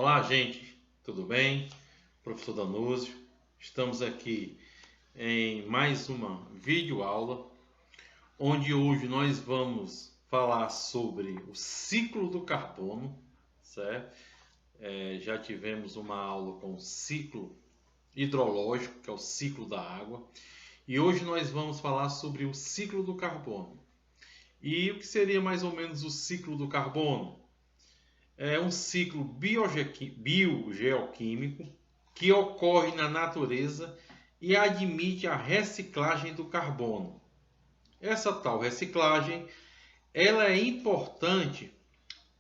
Olá, gente, tudo bem? Professor Danúzio, estamos aqui em mais uma videoaula, onde hoje nós vamos falar sobre o ciclo do carbono, certo? Já tivemos uma aula com o ciclo hidrológico, que é o ciclo da água, e hoje nós vamos falar sobre o ciclo do carbono. E o que seria mais ou menos o ciclo do carbono? É um ciclo biogeoquímico que ocorre na natureza e admite a reciclagem do carbono. Essa tal reciclagem ela é importante,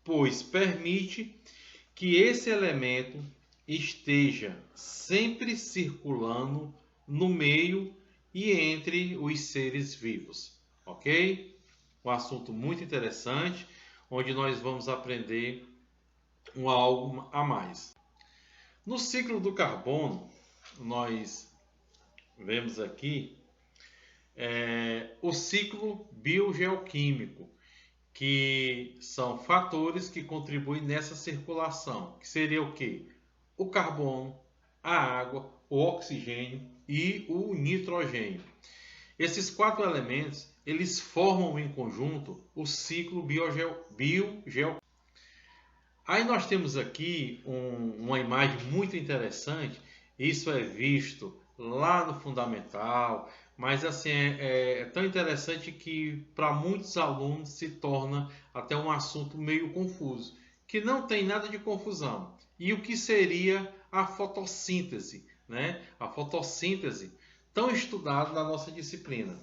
pois permite que esse elemento esteja sempre circulando no meio e entre os seres vivos, ok? Um assunto muito interessante, onde nós vamos aprender algo a mais. No ciclo do carbono, nós vemos aqui o ciclo biogeoquímico, que são fatores que contribuem nessa circulação, que seria o quê? O carbono, a água, o oxigênio e o nitrogênio. Esses quatro elementos, eles formam em conjunto o ciclo biogeoquímico. Aí nós temos aqui uma imagem muito interessante. Isso é visto lá no fundamental, mas assim é tão interessante que para muitos alunos se torna até um assunto meio confuso, que não tem nada de confusão. E o que seria a fotossíntese, né? A fotossíntese, tão estudada na nossa disciplina.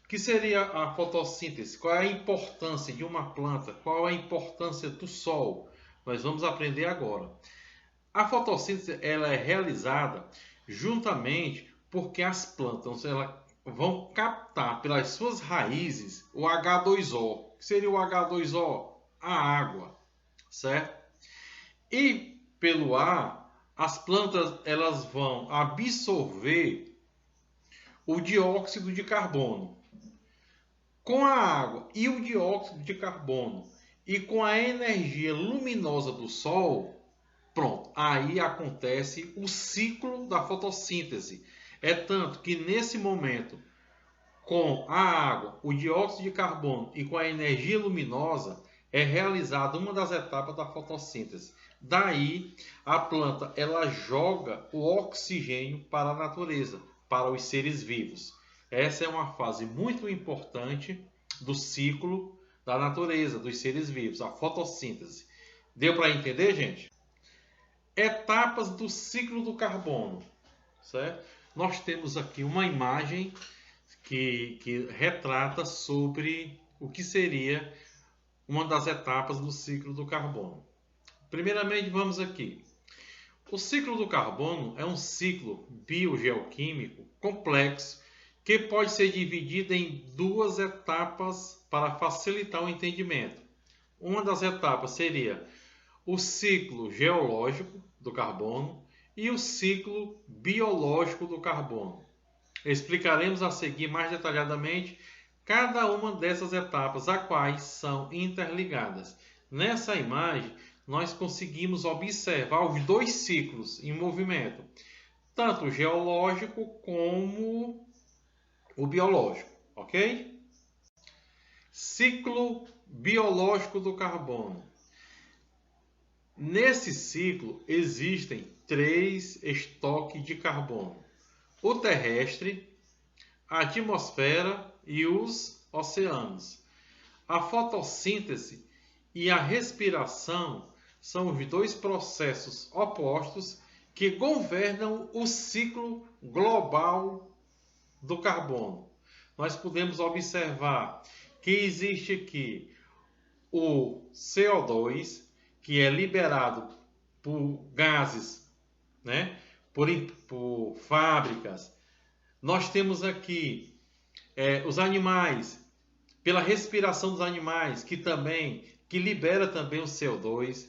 O que seria a fotossíntese? Qual é a importância de uma planta? Qual é a importância do sol? Nós vamos aprender agora. A fotossíntese ela é realizada juntamente porque as plantas elas vão captar pelas suas raízes o H2O. O que seria o H2O? A água, certo? E pelo ar, as plantas elas vão absorver o dióxido de carbono. Com a água e o dióxido de carbono e com a energia luminosa do sol, pronto, aí acontece o ciclo da fotossíntese. É tanto que nesse momento, com a água, o dióxido de carbono e com a energia luminosa, é realizada uma das etapas da fotossíntese. Daí, a planta ela joga o oxigênio para a natureza, para os seres vivos. Essa é uma fase muito importante do ciclo da natureza, dos seres vivos, a fotossíntese. Deu para entender, gente? Etapas do ciclo do carbono, certo? Nós temos aqui uma imagem que retrata sobre o que seria uma das etapas do ciclo do carbono. Primeiramente, vamos aqui. O ciclo do carbono é um ciclo biogeoquímico complexo que pode ser dividido em duas etapas para facilitar o entendimento. Uma das etapas seria o ciclo geológico do carbono e o ciclo biológico do carbono. Explicaremos a seguir mais detalhadamente cada uma dessas etapas, as quais são interligadas. Nessa imagem, nós conseguimos observar os dois ciclos em movimento, tanto o geológico como o biológico, ok? Ciclo biológico do carbono. Nesse ciclo existem três estoques de carbono: o terrestre, a atmosfera e os oceanos. A fotossíntese e a respiração são os dois processos opostos que governam o ciclo global do carbono. Nós podemos observar que existe aqui o CO2, que é liberado por gases, né? por fábricas. Nós temos aqui os animais, pela respiração dos animais, que libera também o CO2.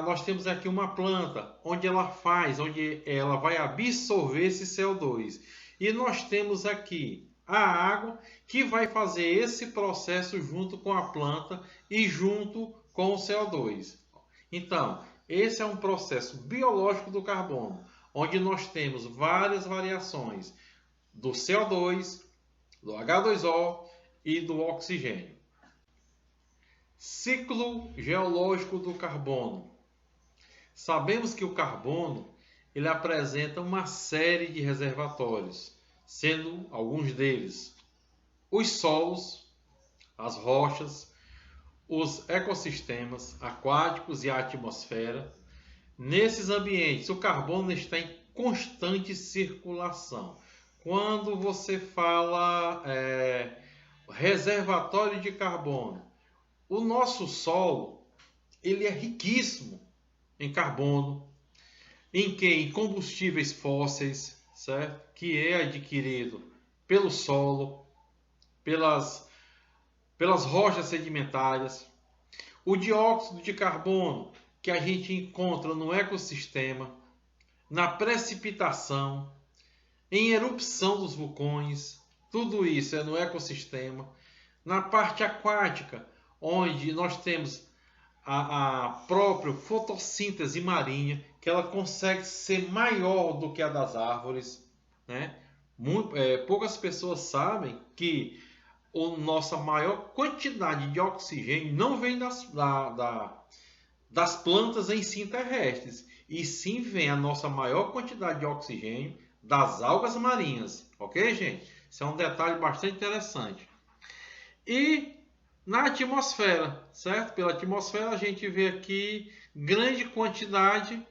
Nós temos aqui uma planta, onde ela vai absorver esse CO2. E nós temos aqui a água, que vai fazer esse processo junto com a planta e junto com o CO2. Então, Esse é um processo biológico do carbono, onde nós temos várias variações do CO2, do H2O e do oxigênio. Ciclo geológico do carbono. Sabemos que o carbono ele apresenta uma série de reservatórios, sendo alguns deles os solos, as rochas, os ecossistemas aquáticos e a atmosfera. Nesses ambientes, o carbono está em constante circulação. Quando você fala reservatório de carbono, o nosso solo ele é riquíssimo em carbono, em combustíveis fósseis, certo? Que é adquirido pelo solo, pelas rochas sedimentares, o dióxido de carbono que a gente encontra no ecossistema, na precipitação, em erupção dos vulcões, tudo isso é no ecossistema. Na parte aquática, onde nós temos a própria fotossíntese marinha, que ela consegue ser maior do que a das árvores, né? Poucas pessoas sabem que a nossa maior quantidade de oxigênio não vem das plantas em si terrestres, e sim vem a nossa maior quantidade de oxigênio das algas marinhas, ok, gente? Isso é um detalhe bastante interessante. E na atmosfera, certo? Pela atmosfera a gente vê aqui grande quantidade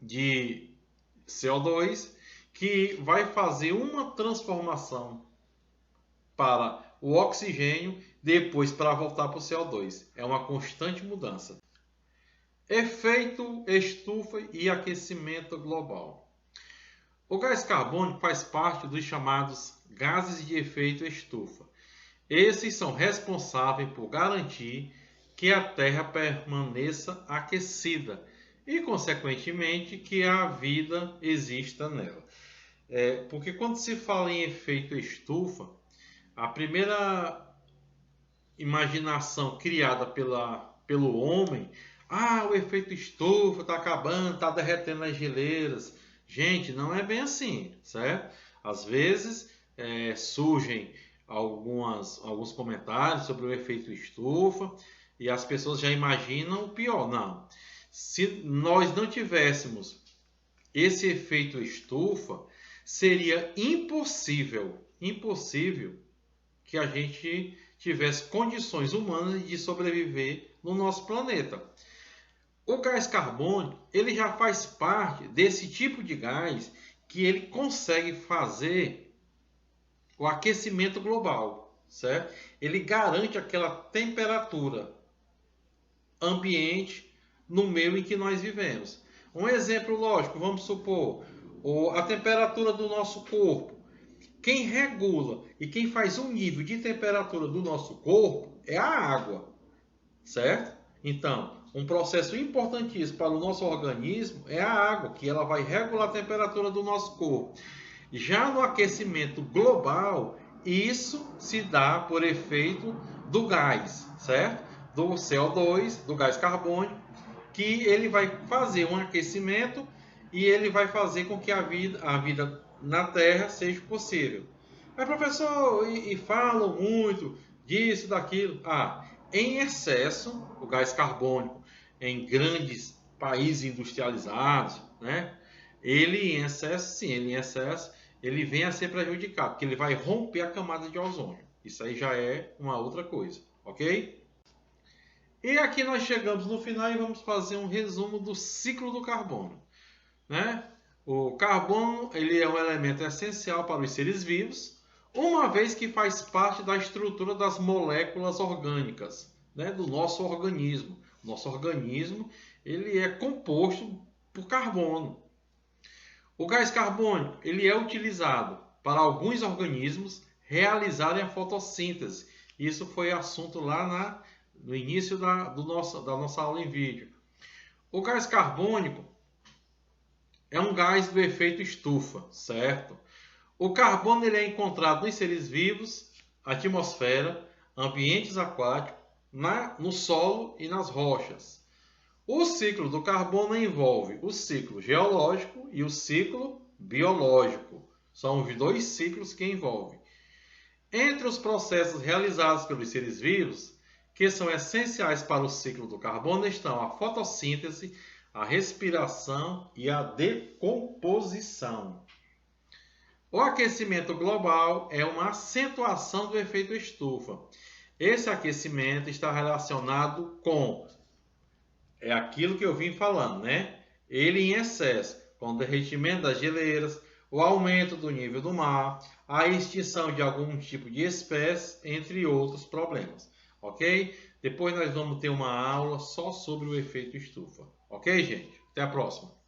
de CO2 que vai fazer uma transformação para o oxigênio, depois para voltar para o CO2. É uma constante mudança. Efeito estufa e aquecimento global. O gás carbônico faz parte dos chamados gases de efeito estufa. Esses são responsáveis por garantir que a Terra permaneça aquecida e, consequentemente, que a vida exista nela. Porque quando se fala em efeito estufa, a primeira imaginação criada pelo homem, o efeito estufa está acabando, está derretendo as geleiras. Gente, não é bem assim, certo? Às vezes surgem alguns comentários sobre o efeito estufa e as pessoas já imaginam o pior. Não. Se nós não tivéssemos esse efeito estufa, seria impossível que a gente tivesse condições humanas de sobreviver no nosso planeta. O gás carbônico ele já faz parte desse tipo de gás que ele consegue fazer o aquecimento global, certo? Ele garante aquela temperatura ambiente no meio em que nós vivemos. Um exemplo lógico, vamos supor, a temperatura do nosso corpo. Quem regula e quem faz o nível de temperatura do nosso corpo é a água, certo? Então, um processo importantíssimo para o nosso organismo é a água, que ela vai regular a temperatura do nosso corpo. Já no aquecimento global, isso se dá por efeito do gás, certo? Do CO2, do gás carbônico, que ele vai fazer um aquecimento e ele vai fazer com que a vida na Terra seja possível. Mas, professor, e falam muito disso, daquilo. Em excesso, o gás carbônico em grandes países industrializados, né? Ele em excesso, sim, ele vem a ser prejudicado, porque ele vai romper a camada de ozônio. Isso aí já é uma outra coisa, ok? E aqui nós chegamos no final e vamos fazer um resumo do ciclo do carbono, né? O carbono ele é um elemento essencial para os seres vivos, uma vez que faz parte da estrutura das moléculas orgânicas, né, do nosso organismo. Nosso organismo ele é composto por carbono. O gás carbônico ele é utilizado para alguns organismos realizarem a fotossíntese. Isso foi assunto lá no início da nossa aula em vídeo. O gás carbônico é um gás do efeito estufa, certo? O carbono ele é encontrado nos seres vivos, atmosfera, ambientes aquáticos, no solo e nas rochas. O ciclo do carbono envolve o ciclo geológico e o ciclo biológico. São os dois ciclos que envolvem. Entre os processos realizados pelos seres vivos, que são essenciais para o ciclo do carbono, estão a fotossíntese, a respiração e a decomposição. O aquecimento global é uma acentuação do efeito estufa. Esse aquecimento está relacionado com aquilo que eu vim falando, né? Ele em excesso, com o derretimento das geleiras, o aumento do nível do mar, a extinção de algum tipo de espécie, entre outros problemas, ok? Depois nós vamos ter uma aula só sobre o efeito estufa, ok, gente? Até a próxima!